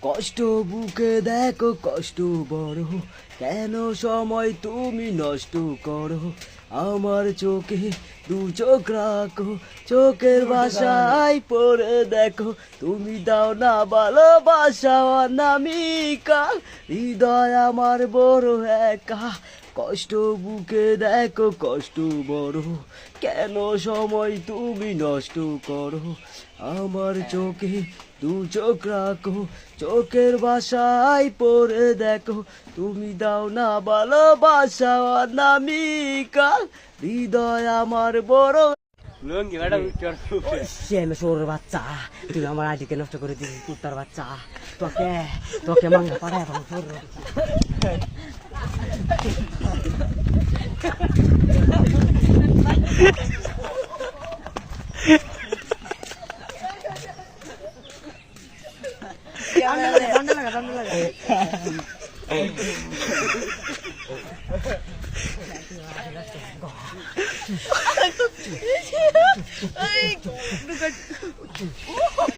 কষ্ট বুকে দেখো কষ্ট বড়, কেন সময় তুমি নষ্ট করো? আমার চোখে দু চোখ রাখো, চোখের ভাষায় পড়ে দেখো, তুমি দাও না ভালোবাসা অনামিকা, হৃদয় আমার বড় একা। কষ্ট বুকে দেখো কষ্ট বড়, কেন সময় তুমি নষ্ট করো? আমার চোখে দু চোখ রাখো, চোখের ভাষায় পড়ে দেখো, তুমি দাও না ভালোবাসা অনামিকা, হৃদয় আমার বড়। লুঙ্গি ম্যাডাম শ্যামে সৌর বাচ্চা, তুই আমার আইডিকে নষ্ট করে দিবি কুত্তার বাচ্চা। তোকে তোকে মাঙ্গা পাড়ায়